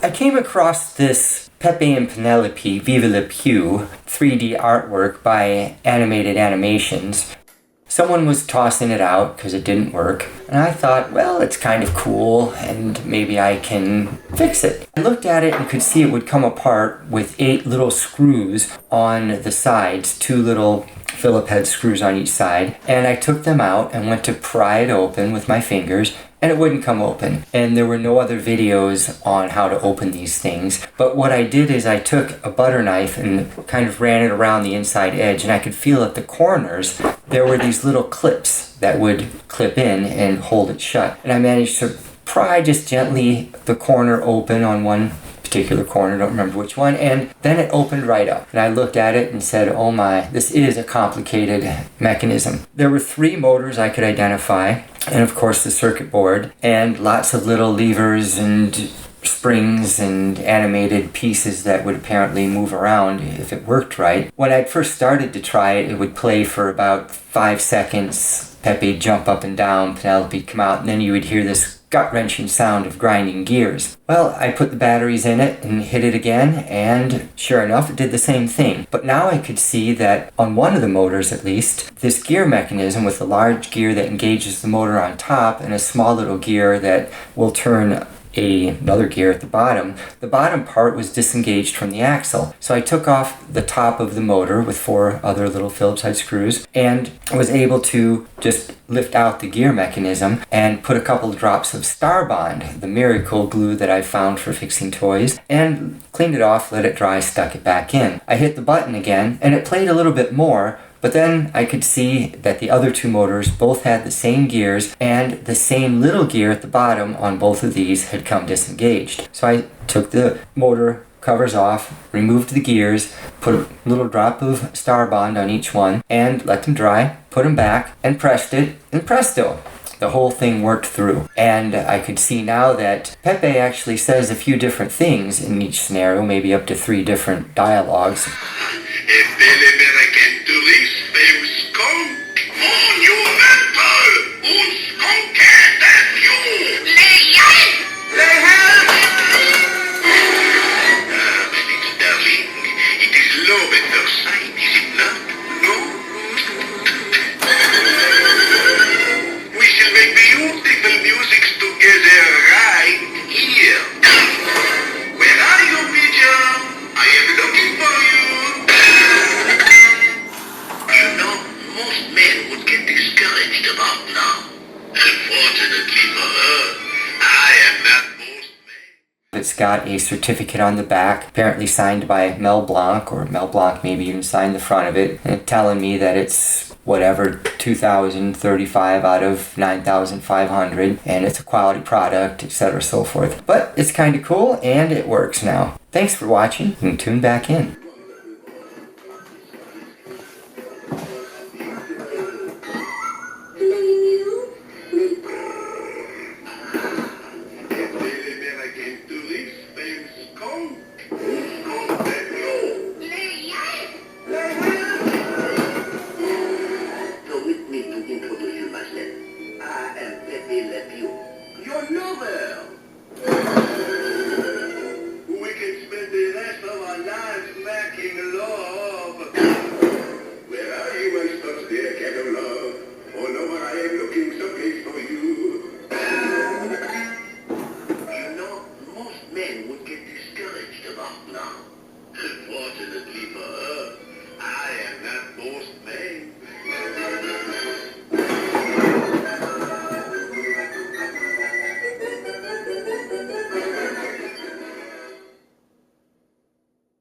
I came across this Pepe and Penelope Vive Le Pew 3D artwork by Animated Animations. Someone was tossing it out because it didn't work, and I thought, well, it's kind of cool and maybe I can fix it. I looked at it and could see it would come apart with 8 little screws on the sides, 2 little Phillip head screws on each side, and I took them out and went to pry it open with my fingers, and it wouldn't come open. And there were no other videos on how to open these things. But what I did is I took a butter knife and kind of ran it around the inside edge, and I could feel at the corners there were these little clips that would clip in and hold it shut. And I managed to pry just gently the corner open on one particular corner, don't remember which one, and then it opened right up. And I looked at it and said, oh my, this is a complicated mechanism. There were 3 motors I could identify, and of course the circuit board, and lots of little levers and springs and animated pieces that would apparently move around if it worked right. When I first started to try it, it would play for about 5 seconds. Pepe'd jump up and down, Penelope'd come out, and then you would hear this gut-wrenching sound of grinding gears. Well, I put the batteries in it and hit it again, and sure enough, it did the same thing. But now I could see that on one of the motors at least, this gear mechanism with a large gear that engages the motor on top and a small little gear that will turn another gear at the bottom part was disengaged from the axle. So I took off the top of the motor with 4 other little Phillips head screws and was able to just lift out the gear mechanism and put a couple of drops of Starbond, the miracle glue that I found for fixing toys, and cleaned it off, let it dry, stuck it back in. I hit the button again and it played a little bit more, but then I could see that the other 2 motors both had the same gears, and the same little gear at the bottom on both of these had come disengaged. So I took the motor covers off, removed the gears, put a little drop of Starbond on each one, and let them dry, put them back, and pressed it, and presto! The whole thing worked through. And I could see now that Pepe actually says a few different things in each scenario, maybe up to 3 different dialogues. It's got a certificate on the back, apparently signed by Mel Blanc, or Mel Blanc maybe even signed the front of it, and telling me that it's whatever, 2,035 out of 9,500, and it's a quality product, etc. so forth. But it's kind of cool, and it works now. Thanks for watching, and tune back in. Men would get discouraged about now. Unfortunately